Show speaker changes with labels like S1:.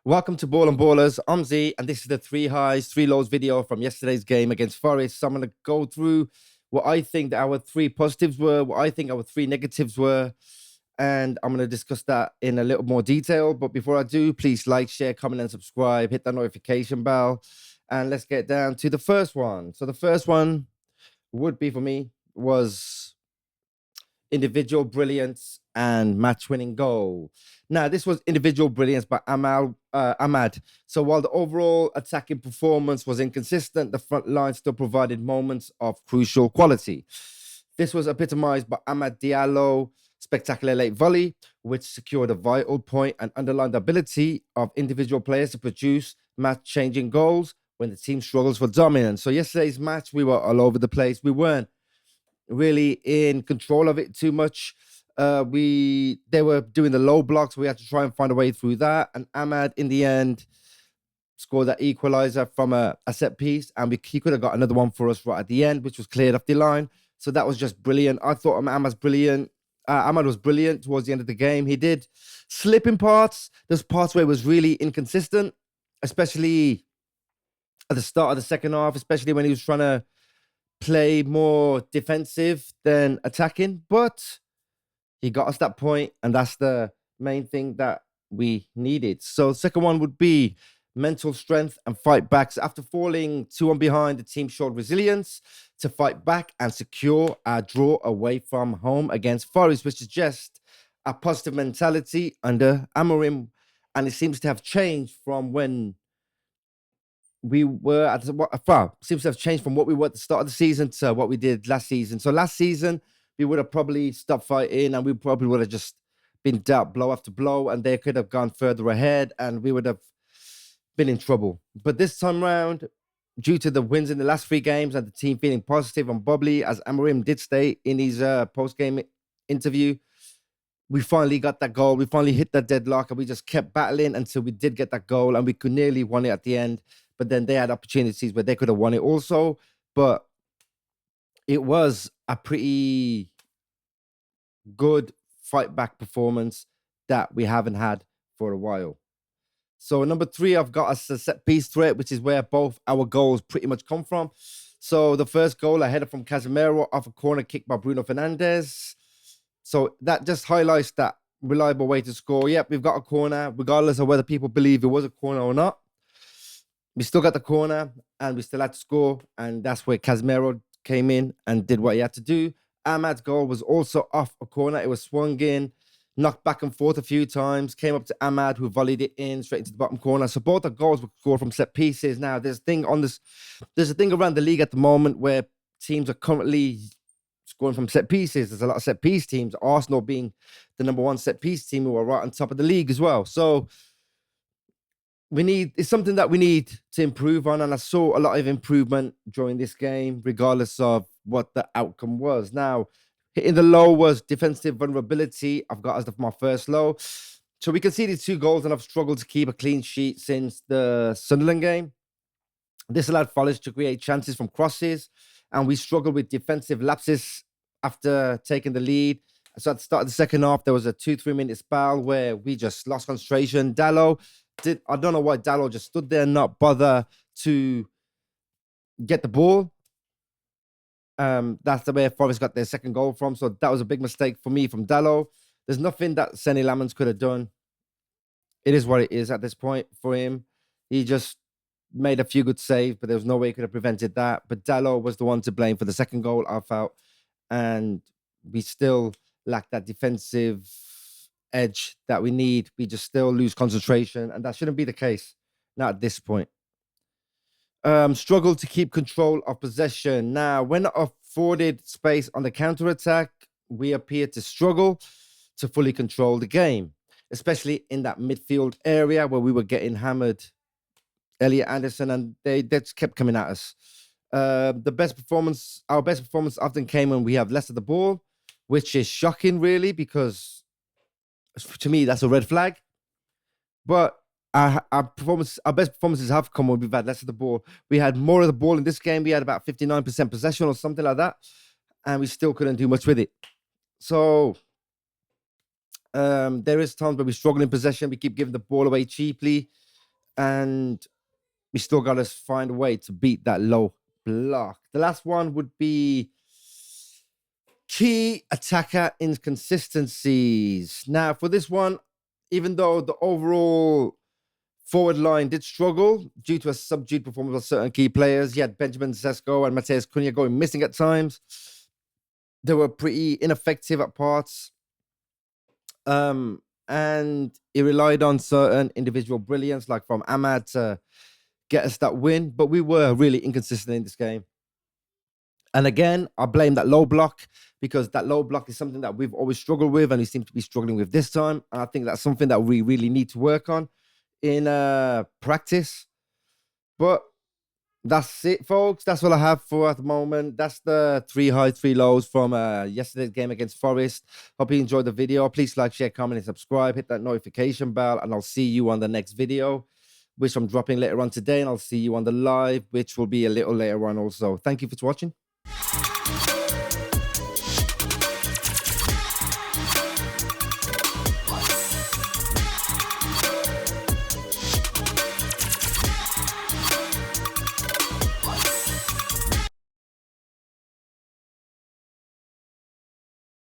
S1: Welcome to Ball and Ballers. I'm Z, and this is the three highs, three lows video from yesterday's game against Forest. So I'm going to go through what I think that our three positives were, what I think our three negatives were, and I'm going to discuss that in a little more detail. But before I do, please like, share, comment, and subscribe. Hit that notification bell, and let's get down to the first one. So the first one would be for me was individual brilliance and match-winning goal. Now, this was individual brilliance by Amad. So while the overall attacking performance was inconsistent, the front line still provided moments of crucial quality. This was epitomized by Amad Diallo, spectacular late volley, which secured a vital point and underlined the ability of individual players to produce match-changing goals when the team struggles for dominance. So yesterday's match, we were all over the place. We weren't really in control of it too much. They were doing the low blocks. We had to try and find a way through that. And Amad, in the end, scored that equalizer from a set piece, and he could have got another one for us right at the end, which was cleared off the line. So that was just brilliant. I thought Amad's brilliant. Amad was brilliant towards the end of the game. He did slip in parts. There's parts where it was really inconsistent, especially at the start of the second half, especially when he was trying to play more defensive than attacking. But he got us that point, and that's the main thing that we needed. So second one would be mental strength and fight back. So after falling 2-1 behind, the team showed resilience to fight back and secure our draw away from home against Forest, which is just a positive mentality under Amorim. And it seems to have changed from when we were at seems to have changed from what we were at the start of the season to what we did last season. So last season, we would have probably stopped fighting, and we probably would have just been dealt blow after blow, and they could have gone further ahead, and we would have been in trouble. But this time round, due to the wins in the last three games and the team feeling positive and bubbly, as Amorim did state in his post-game interview, we finally got that goal. We finally hit that deadlock, and we just kept battling until we did get that goal, and we could nearly won it at the end. But then they had opportunities where they could have won it also. But it was a pretty good fight back performance that we haven't had for a while. So number three, I've got us a set piece threat, which is where both our goals pretty much come from. So the first goal, a header from Casemiro off a corner kick by Bruno Fernandes. So that just highlights that reliable way to score. Yep, we've got a corner, regardless of whether people believe it was a corner or not. We still got the corner, and we still had to score, and that's where Casemiro came in and did what he had to do. Amad's goal was also off a corner. It was swung in, knocked back and forth a few times, came up to Amad, who volleyed it in straight into the bottom corner. So both the goals were scored from set pieces. Now, there's a thing around the league at the moment where teams are currently scoring from set pieces. There's a lot of set piece teams, Arsenal being the number one set piece team, who are right on top of the league as well. So it's something that we need to improve on, and I saw a lot of improvement during this game, regardless of what the outcome was. Now, hitting the low was defensive vulnerability. I've got as my first low. So we conceded 2 goals, and I've struggled to keep a clean sheet since the Sunderland game. This allowed Forest to create chances from crosses, and we struggled with defensive lapses after taking the lead. So at the start of the second half, there was a 2-3 minute spell where we just lost concentration. I don't know why Diallo just stood there and not bother to get the ball. That's the way Forest got their second goal from. So that was a big mistake for me from Diallo. There's nothing that Senny Lamans could have done. It is what it is at this point for him. He just made a few good saves, but there was no way he could have prevented that. But Diallo was the one to blame for the second goal, I felt. And we still lack that defensive edge that we need. We just still lose concentration, and that shouldn't be the case, not at this point. Struggle to keep control of possession. Now, when afforded space on the counter-attack, we appear to struggle to fully control the game, especially in that midfield area where we were getting hammered. Elliot Anderson, and they just kept coming at us. Our best performance often came when we have less of the ball, which is shocking, really, because to me, that's a red flag. But our best performances have come when we've had less of the ball. We had more of the ball in this game. We had about 59% possession or something like that, and we still couldn't do much with it. So there is times where we struggle in possession. We keep giving the ball away cheaply. and we still got to find a way to beat that low block. The last one would be key attacker inconsistencies. Now, for this one, even though the overall forward line did struggle due to a subdued performance of certain key players, you had Benjamin Sesko and Mateus Cunha going missing at times. They were pretty ineffective at parts. And it relied on certain individual brilliance, like from Amad, to get us that win. But we were really inconsistent in this game. And again, I blame that low block, because that low block is something that we've always struggled with, and we seem to be struggling with this time. And I think that's something that we really need to work on in practice. But that's it, folks. That's all I have for at the moment. That's the 3 highs, 3 lows from yesterday's game against Forest. Hope you enjoyed the video. Please like, share, comment, and subscribe. Hit that notification bell, and I'll see you on the next video, which I'm dropping later on today. And I'll see you on the live, which will be a little later on also. Thank you for watching.